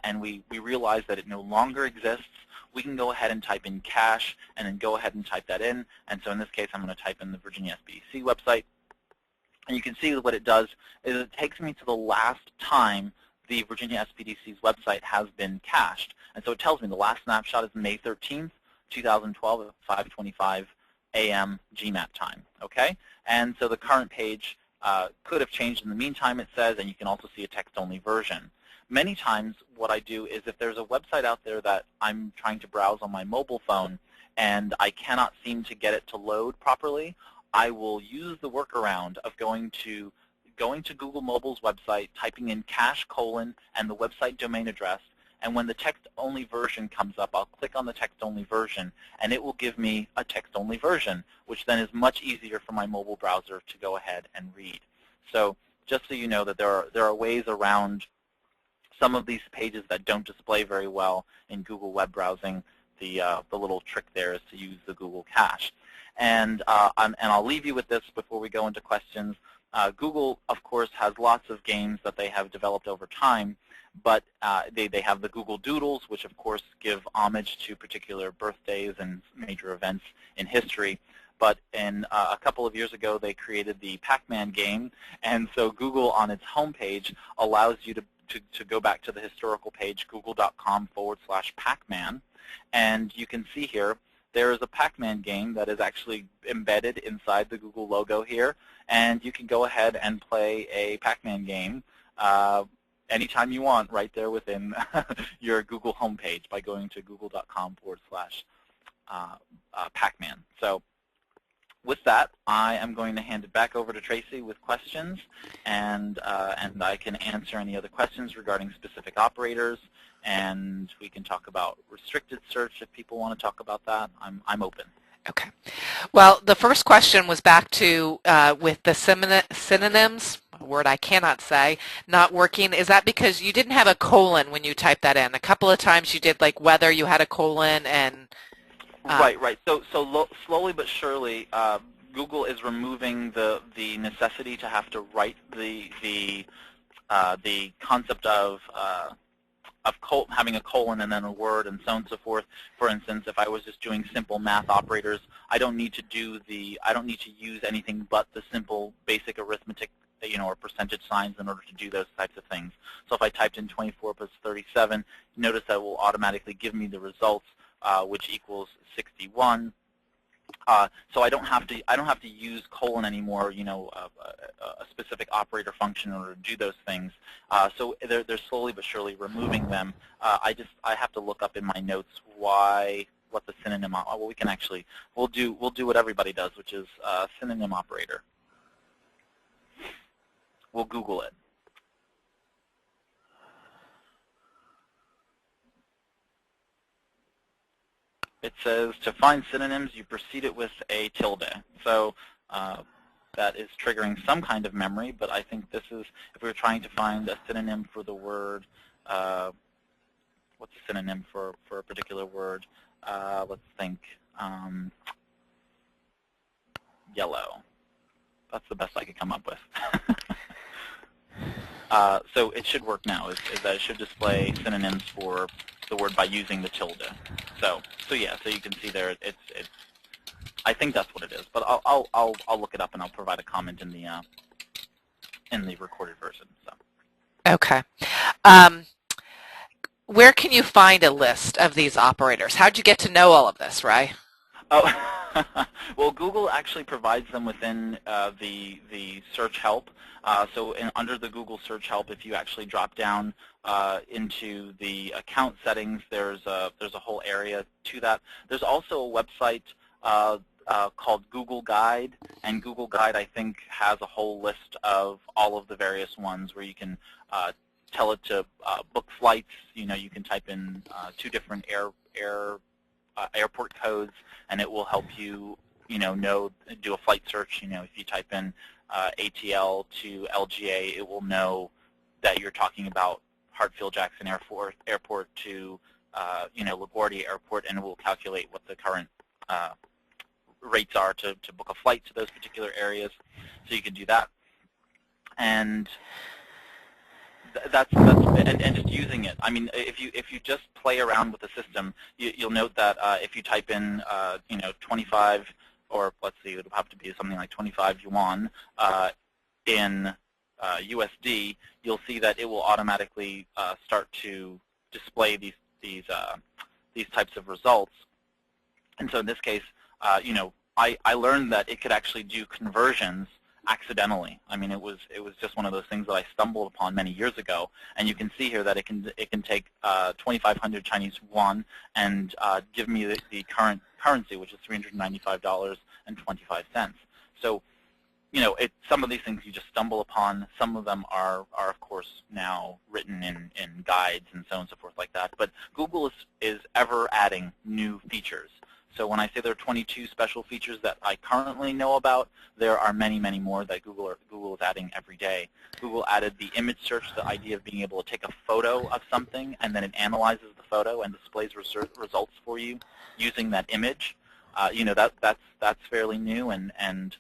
S2: and we realize that it no longer exists, we can go ahead and type in cache and then go ahead and type that in. And so in this case, I'm going to type in the Virginia SBDC website. And you can see that what it does is it takes me to the last time the Virginia SBDC's website has been cached. And so it tells me the last snapshot is May 13th, 2012 at 5:25 a.m. GMAT time. Okay? And so the current page could have changed in the meantime, it says, and you can also see a text-only version. many times what I do is if there's a website out there that I'm trying to browse on my mobile phone and I cannot seem to get it to load properly, I will use the workaround of going to Google Mobile's website, typing in cache : and the website domain address, and when the text-only version comes up, I'll click on the text-only version, and it will give me a text-only version, which then is much easier for my mobile browser to go ahead and read. So just so you know that there are ways around some of these pages that don't display very well in Google web browsing. The little trick there is to use the Google cache. And I'll leave you with this before we go into questions. Google, of course, has lots of games that they have developed over time, but they have the Google Doodles, which of course give homage to particular birthdays and major events in history. But a couple of years ago, they created the Pac-Man game, and so Google on its homepage allows you to go back to the historical page, google.com/Pac-Man, and you can see here there is a Pac-Man game that is actually embedded inside the Google logo here, and you can go ahead and play a Pac-Man game anytime you want right there within your Google homepage by going to google.com/Pac-Man. So with that, I am going to hand it back over to Tracy with questions, and I can answer any other questions regarding specific operators, and we can talk about restricted search if people want to talk about that. I'm open.
S1: Okay. Well, the first question was back to with the synonyms, a word I cannot say, not working. Is that because you didn't have a colon when you typed that in? A couple of times you did, like whether you had a colon and...
S2: Right. So slowly but surely, Google is removing the necessity to have to write the concept of having a colon and then a word and so on and so forth. For instance, if I was just doing simple math operators, I don't need to use anything but the simple basic arithmetic, or percentage signs in order to do those types of things. So if I typed in 24 plus 37, notice that it will automatically give me the results, which equals 61. So I don't have to use colon anymore, a specific operator function in order to do those things. So they're slowly but surely removing them. I have to look up in my notes what the synonym. Well, we'll do what everybody does, which is synonym operator. We'll Google it. It says to find synonyms, you precede it with a tilde. So that is triggering some kind of memory, but I think this is, if we were trying to find a synonym for the word, what's a synonym for a particular word? Let's think. Yellow. That's the best I could come up with. So it should work now, is that it should display synonyms for the word by using the tilde. So yeah, so you can see there, it's I think that's what it is, but I'll look it up and I'll provide a comment in the recorded version. So.
S1: Okay. Where can you find a list of these operators? How'd you get to know all of this, Ray?
S2: Oh, well, Google actually provides them within the search help. So under the Google search help, if you actually drop down into the account settings, there's a whole area to that. There's also a website called Google Guide, and Google Guide, I think, has a whole list of all of the various ones where you can tell it to book flights. You can type in 2 different airport codes, and it will help you, do a flight search. If you type in ATL to LGA, it will know that you're talking about Hartsfield-Jackson Airport to, LaGuardia Airport, and it will calculate what the current rates are to book a flight to those particular areas. So you can do that, and that's and just using it. I mean, if you just play around with the system, you'll note that if you type in 25, or let's see, it would have to be something like 25 yuan in USD, you'll see that it will automatically start to display these types of results. And so in this case, I learned that it could actually do conversions accidentally. I mean, it was just one of those things that I stumbled upon many years ago, and you can see here that it can take 2,500 Chinese yuan and give me the current currency, which is $395.25. So, you know, some of these things you just stumble upon. Some of them are of course now written in guides and so on and so forth like that. But Google is ever adding new features. So when I say there are 22 special features that I currently know about, there are many, many more that Google is adding every day. Google added the image search, the idea of being able to take a photo of something and then it analyzes the photo and displays results for you using that image. You know, that's fairly new, and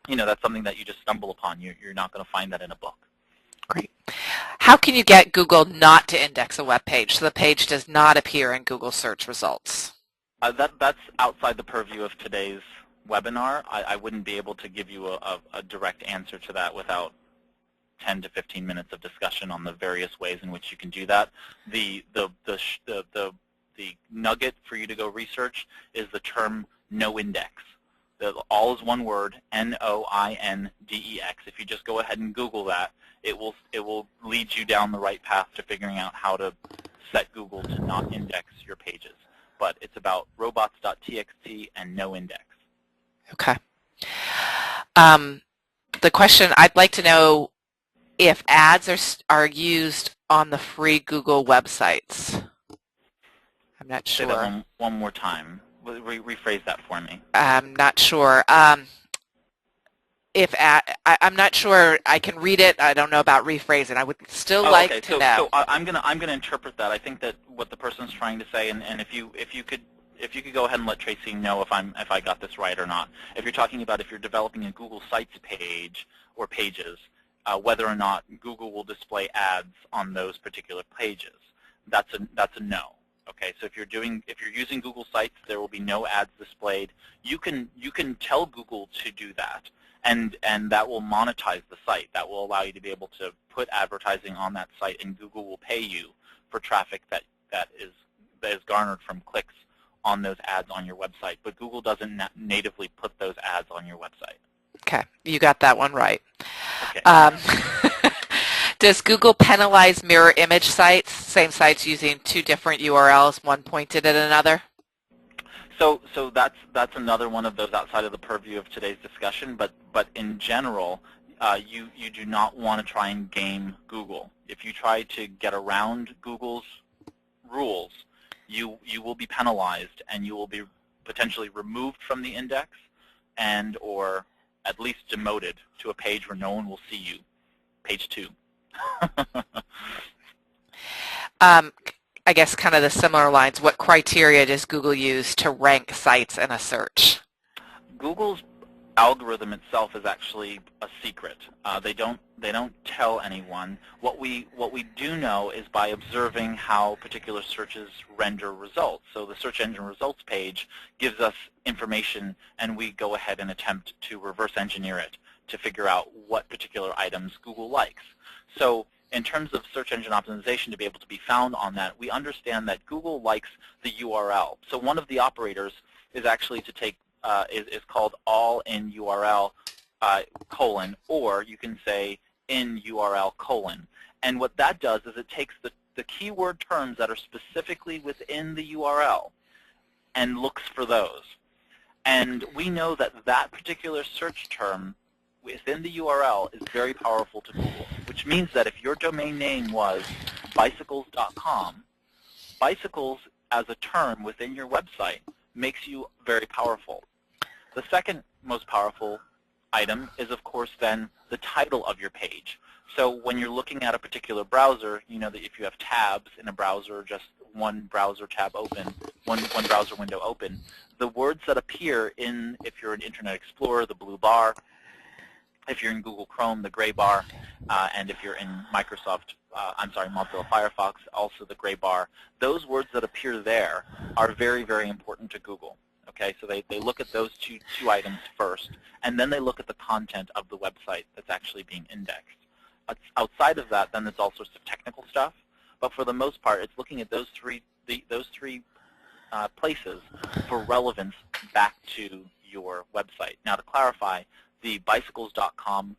S2: you know, that's something that you just stumble upon. You're not going to find that in a book.
S1: Great. How can you get Google not to index a web page so the page does not appear in Google search results?
S2: That's outside the purview of today's webinar. I wouldn't be able to give you a direct answer to that without 10 to 15 minutes of discussion on the various ways in which you can do that. The nugget for you to go research is the term no index. All is one word, N-O-I-N-D-E-X. If you just go ahead and Google that, it will lead you down the right path to figuring out how to set Google to not index your pages. But it's about robots.txt and no index.
S1: Okay. The question, I'd like to know if ads are used on the free Google websites. I'm not sure.
S2: Say that one more time. Rephrase that for me.
S1: I'm not sure. I'm not sure I can read it. I don't know about rephrasing. I would still like to know.
S2: So I'm gonna interpret that. I think that what the person's trying to say, and if you could go ahead and let Tracy know if I got this right or not. If you're talking about if you're developing a Google Sites page or pages, whether or not Google will display ads on those particular pages, that's a no. Okay, so if you're using Google Sites, there will be no ads displayed. You can tell Google to do that, and that will monetize the site. That will allow you to be able to put advertising on that site, and Google will pay you for traffic that is garnered from clicks on those ads on your website. But Google doesn't natively put those ads on your website.
S1: Okay, you got that one right.
S2: Okay.
S1: Does Google penalize mirror image sites, same sites using two different URLs, one pointed at another?
S2: So that's another one of those outside of the purview of today's discussion. But in general, you do not want to try and game Google. If you try to get around Google's rules, you will be penalized and you will be potentially removed from the index and or at least demoted to a page where no one will see you, page 2.
S1: I guess kind of the similar lines, what criteria does Google use to rank sites in a search?
S2: Google's algorithm itself is actually a secret. They don't tell anyone. What we do know is by observing how particular searches render results. So the search engine results page gives us information, and we go ahead and attempt to reverse engineer it to figure out what particular items Google likes. So in terms of search engine optimization to be able to be found on that, we understand that Google likes the URL. So one of the operators is actually to take is called all in URL colon, or you can say in URL colon. And what that does is it takes the keyword terms that are specifically within the URL and looks for those. And we know that that particular search term within the URL is very powerful to Google, which means that if your domain name was bicycles.com, bicycles as a term within your website makes you very powerful. The second most powerful item is, of course, then the title of your page. So when you're looking at a particular browser, you know that if you have tabs in a browser, just one browser tab open, one browser window open, the words that appear in, if you're in Internet Explorer, the blue bar, if you're in Google Chrome, the gray bar, and if you're in Mozilla Firefox, also the gray bar, those words that appear there are very, very important to Google. Okay, so they look at those two items first, and then they look at the content of the website that's actually being indexed. Outside of that, then there's all sorts of technical stuff, but for the most part, it's looking at those three places for relevance back to your website. Now, to clarify, the bicycles.com,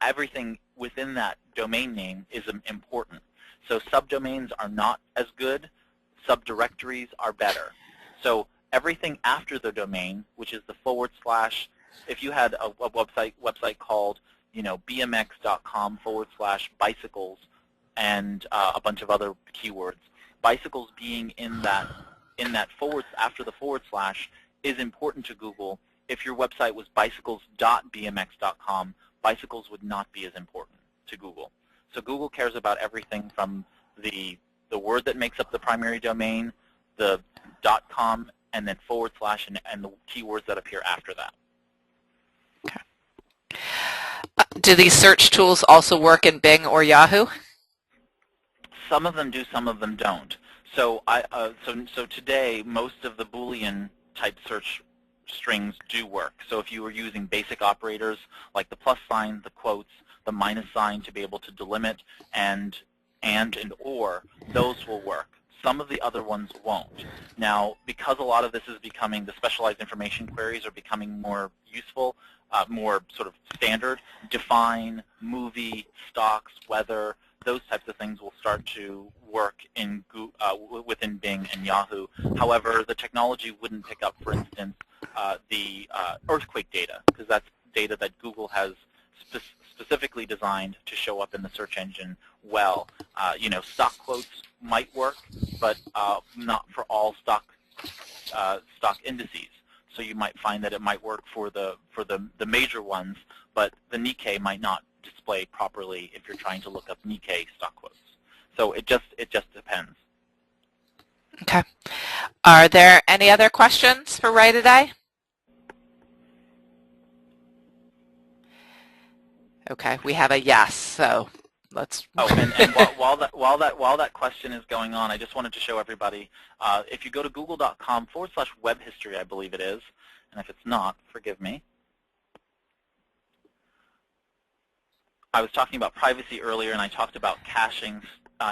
S2: everything within that domain name is important. So subdomains are not as good. Subdirectories are better. So everything after the domain, which is the /, if you had a website called, bmx.com/bicycles and a bunch of other keywords, bicycles being in that after the / is important to Google. If your website was bicycles.bmx.com, bicycles would not be as important to Google. So Google cares about everything from the word that makes up the primary domain, the .com, and then / and the keywords that appear after that.
S1: Do these search tools also work in Bing or Yahoo?
S2: Some of them do, some of them don't. So so today, most of the Boolean type search strings do work. So if you were using basic operators like the plus sign, the quotes, the minus sign to be able to delimit, and or, those will work. Some of the other ones won't. Now, because a lot of this is becoming, the specialized information queries are becoming more useful, more sort of standard, define, movie, stocks, weather, those types of things will start to work in within Bing and Yahoo. However, the technology wouldn't pick up, for instance, the earthquake data, because that's data that Google has specifically designed to show up in the search engine well. Stock quotes might work, but not for all stock indices. So you might find that it might work for the major ones, but the Nikkei might not display properly if you're trying to look up Nikkei stock quotes. So it just depends.
S1: Okay. Are there any other questions for Ray today? Okay, we have a yes, so let's.
S2: Oh, and while that question is going on, I just wanted to show everybody, if you go to google.com/web history, I believe it is, and if it's not, forgive me. I was talking about privacy earlier, and I talked about caching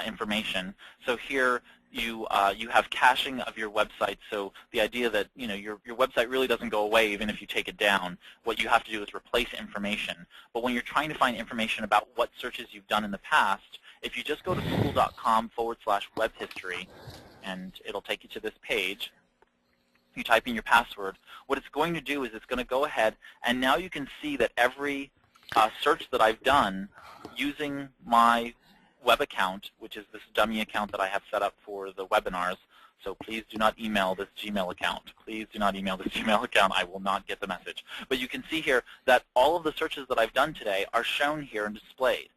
S2: information. So here you have caching of your website. So the idea that your website really doesn't go away even if you take it down. What you have to do is replace information. But when you're trying to find information about what searches you've done in the past, if you just go to google.com/web history, and it'll take you to this page. You type in your password. What it's going to do is it's going to go ahead, and now you can see that every search that I've done using my web account, which is this dummy account that I have set up for the webinars. So please do not email this Gmail account. Please do not email this Gmail account. I will not get the message. But you can see here that all of the searches that I've done today are shown here and displayed.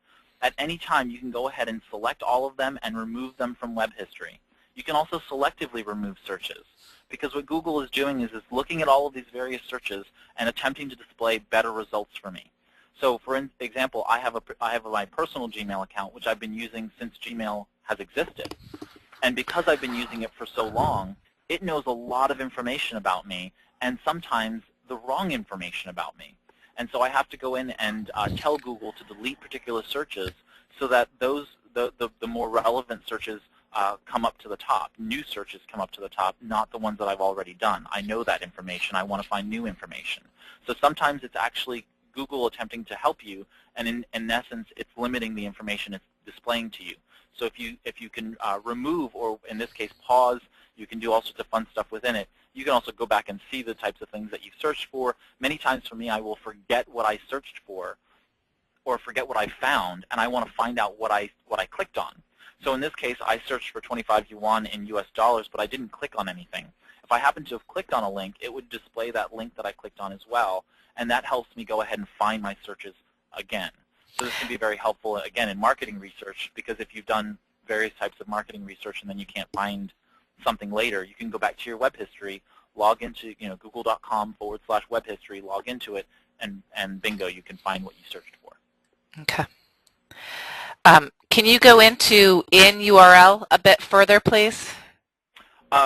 S2: At any time, you can go ahead and select all of them and remove them from web history. You can also selectively remove searches, because what Google is doing is it's looking at all of these various searches and attempting to display better results for me. So, for example, I have my personal Gmail account, which I've been using since Gmail has existed. And because I've been using it for so long, it knows a lot of information about me, and sometimes the wrong information about me. And so I have to go in and tell Google to delete particular searches so that the more relevant searches come up to the top. New searches come up to the top, not the ones that I've already done. I know that information. I want to find new information. So sometimes it's actually Google attempting to help you, and in essence, it's limiting the information it's displaying to you. So if you can remove, or in this case pause, you can do all sorts of fun stuff within it. You can also go back and see the types of things that you've searched for. Many times for me, I will forget what I searched for, or forget what I found, and I want to find out what I clicked on. So in this case, I searched for 25 yuan in US dollars, but I didn't click on anything. If I happen to have clicked on a link, it would display that link that I clicked on as well, and that helps me go ahead and find my searches again. So this can be very helpful, again, in marketing research, because if you've done various types of marketing research and then you can't find something later, you can go back to your web history, log into google.com/web history, log into it, and bingo, you can find what you searched for.
S1: Okay. Can you go into in URL a bit further, please?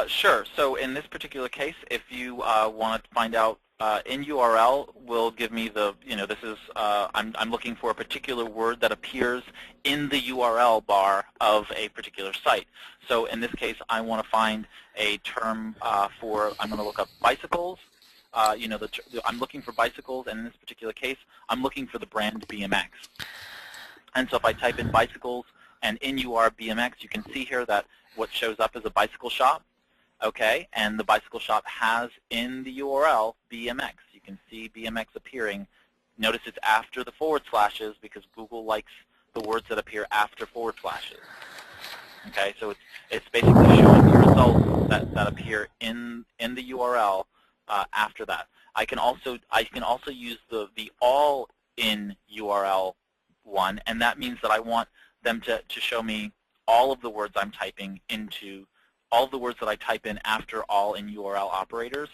S2: Sure. So in this particular case, if you want to find out in URL, will give me the, this is, I'm looking for a particular word that appears in the URL bar of a particular site. So in this case, I want to find a term for, I'm going to look up bicycles, I'm looking for bicycles, and in this particular case, I'm looking for the brand BMX. And so if I type in bicycles and in UR BMX, you can see here that what shows up is a bicycle shop, okay? And the bicycle shop has in the URL BMX. You can see BMX appearing. Notice it's after the forward slashes because Google likes the words that appear after forward slashes. Okay, so it's basically showing the results that appear in the URL after that. I can also use the all in URL one, and that means that I want them to show me all of the words I'm typing into, all of the words that I type in after all in URL operators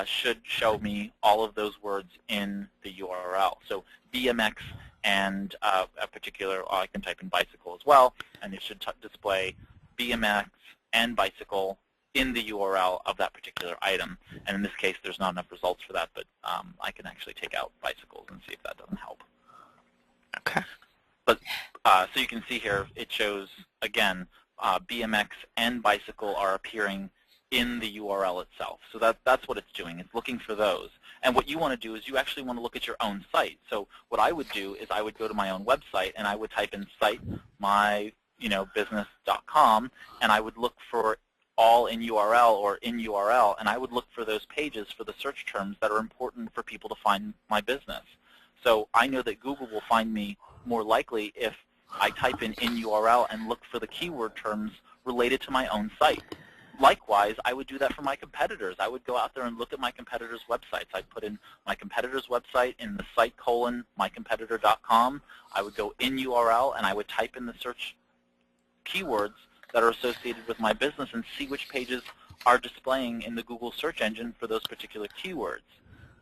S2: should show me all of those words in the URL. So BMX and a particular, I can type in bicycle as well, and it should display BMX and bicycle in the URL of that particular item. And in this case, there's not enough results for that, but I can actually take out bicycles and see if that doesn't help.
S1: Okay.
S2: But so you can see here, it shows, again, BMX and bicycle are appearing in the URL itself. So that's what it's doing. It's looking for those. And what you want to do is you actually want to look at your own site. So what I would do is I would go to my own website and I would type in site mybusiness.com, and I would look for all in URL or in URL, and I would look for those pages for the search terms that are important for people to find my business. So I know that Google will find me more likely if I type in URL and look for the keyword terms related to my own site. Likewise, I would do that for my competitors. I would go out there and look at my competitors' websites. I'd put in my competitor's website in the site mycompetitor.com. I would go in URL and I would type in the search keywords that are associated with my business and see which pages are displaying in the Google search engine for those particular keywords.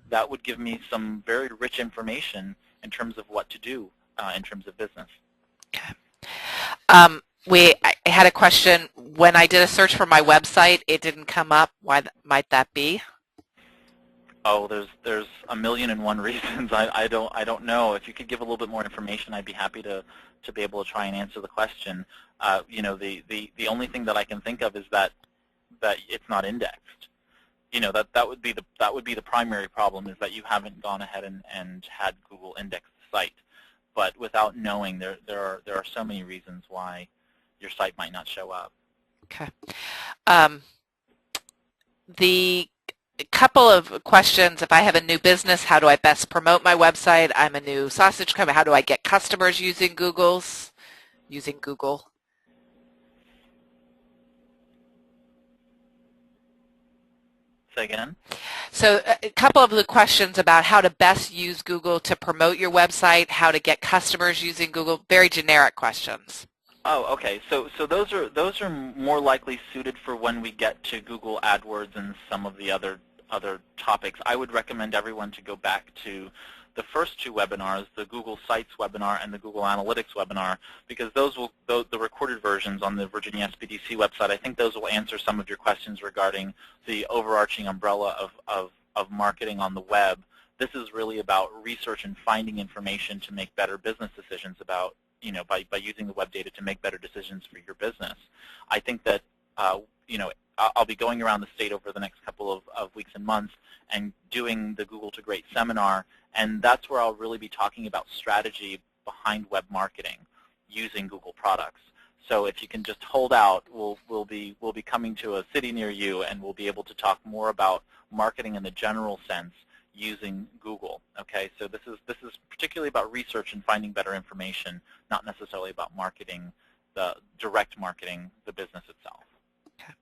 S2: That would give me some very rich information in terms of what to do in terms of business.
S1: Okay. I had a question. When I did a search for my website, it didn't come up. Why might that be?
S2: Oh, there's a million and one reasons. I don't know. If you could give a little bit more information, I'd be happy to be able to try and answer the question. The only thing that I can think of is that it's not indexed. That would be the primary problem, is that you haven't gone ahead and had Google index the site. But without knowing, there are so many reasons why your site might not show up.
S1: Okay. The couple of questions: if I have a new business, how do I best promote my website? I'm a new sausage company. How do I get customers using Google?
S2: Say again?
S1: So a couple of the questions about how to best use Google to promote your website, how to get customers using Google, very generic questions.
S2: Oh, okay. So those are more likely suited for when we get to Google AdWords and some of the other topics. I would recommend everyone to go back to the first two webinars, the Google Sites webinar and the Google Analytics webinar, because the recorded versions on the Virginia SBDC website, I think those will answer some of your questions regarding the overarching umbrella of marketing on the web. This is really about research and finding information to make better business decisions about, by using the web data to make better decisions for your business. I think that, I'll be going around the state over the next couple of weeks and months and doing the Google to Great seminar, and that's where I'll really be talking about strategy behind web marketing using Google products. So if you can just hold out, we'll be coming to a city near you, and we'll be able to talk more about marketing in the general sense using Google. Okay, so this is particularly about research and finding better information, not necessarily about marketing, the direct marketing the business itself.
S1: Okay.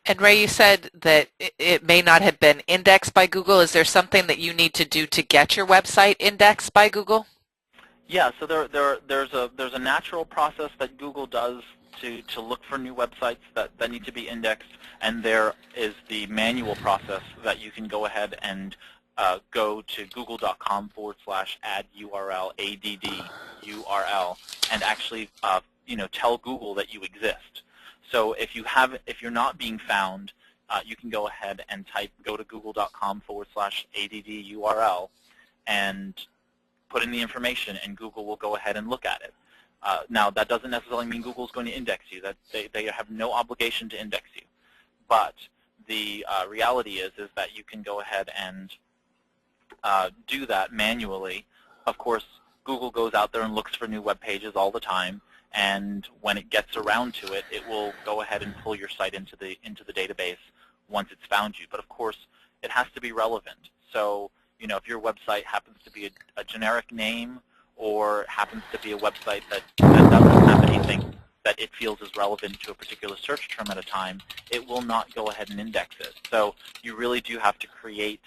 S1: And Ray, you said that it may not have been indexed by Google. Is there something that you need to do to get your website indexed by Google?
S2: Yeah, so there's a natural process that Google does to look for new websites that need to be indexed, and there is the manual process that you can go ahead and go to google.com/add URL, ADD and actually tell Google that you exist. So if you're not being found, you can go ahead and go to google.com/add URL and put in the information, and Google will go ahead and look at it. Now, that doesn't necessarily mean Google's going to index you. That they have no obligation to index you. But the reality is that you can go ahead and do that manually. Of course, Google goes out there and looks for new web pages all the time, and when it gets around to it, it will go ahead and pull your site into the database once it's found you. But of course, it has to be relevant. So, if your website happens to be a generic name, or happens to be a website that doesn't have anything that it feels is relevant to a particular search term at a time, it will not go ahead and index it. So you really do have to create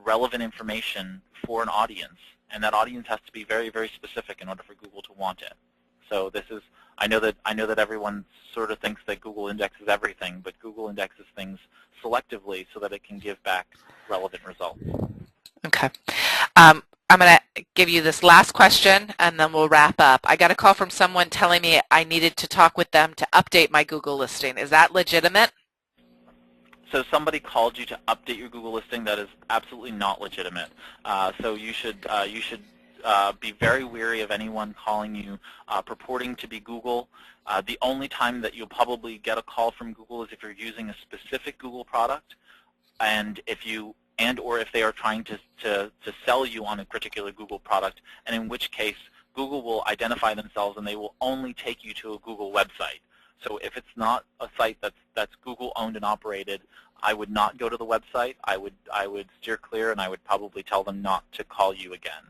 S2: relevant information for an audience, and that audience has to be very, very specific in order for Google to want it. So this is, I know that everyone sort of thinks that Google indexes everything, but Google indexes things selectively so that it can give back relevant results.
S1: Okay. I'm going to give you this last question, and then we'll wrap up. I got a call from someone telling me I needed to talk with them to update my Google listing. Is that legitimate?
S2: So somebody called you to update your Google listing. That is absolutely not legitimate. So you should be very wary of anyone calling you purporting to be Google. The only time that you'll probably get a call from Google is if you're using a specific Google product, and or if they are trying to sell you on a particular Google product, and in which case Google will identify themselves and they will only take you to a Google website. So if it's not a site that's Google owned and operated, I would not go to the website. I would steer clear, and I would probably tell them not to call you again.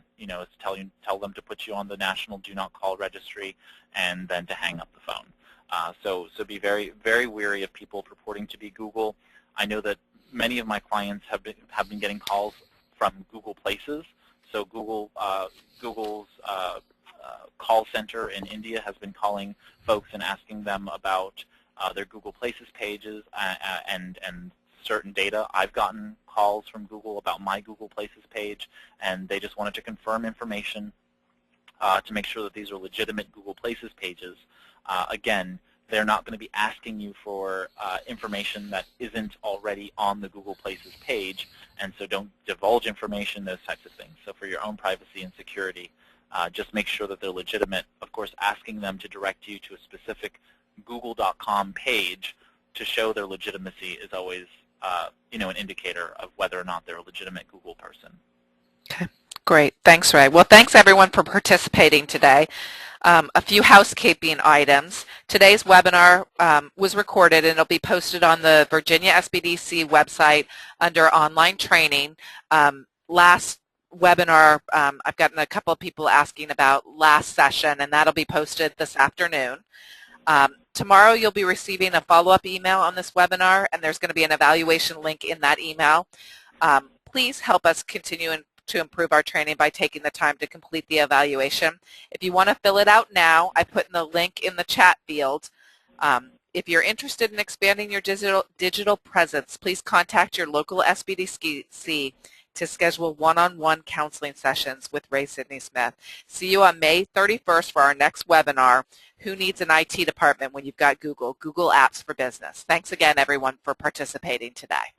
S2: Tell them to put you on the national do not call registry, and then to hang up the phone. So be very, very wary of people purporting to be Google. I know that many of my clients have been getting calls from Google Places. So Google's call center in India has been calling folks and asking them about their Google Places pages and certain data. I've gotten calls from Google about my Google Places page, and they just wanted to confirm information to make sure that these are legitimate Google Places pages. Again, they're not going to be asking you for information that isn't already on the Google Places page, and so don't divulge information, those types of things. So for your own privacy and security, just make sure that they're legitimate. Of course, asking them to direct you to a specific google.com page to show their legitimacy is always an indicator of whether or not they're a legitimate Google person.
S1: Okay, great. Thanks, Ray. Well, thanks everyone for participating today. A few housekeeping items. Today's webinar was recorded, and it'll be posted on the Virginia SBDC website under online training. Last webinar, I've gotten a couple of people asking about last session, and that'll be posted this afternoon. Tomorrow you'll be receiving a follow-up email on this webinar, and there's going to be an evaluation link in that email. Please help us continue to improve our training by taking the time to complete the evaluation. If you want to fill it out now, I put in the link in the chat field. If you're interested in expanding your digital presence, please contact your local SBDC to schedule one-on-one counseling sessions with Ray Sidney-Smith. See you on May 31st for our next webinar, Who Needs an IT Department When You've Got Google Apps for Business. Thanks again, everyone, for participating today.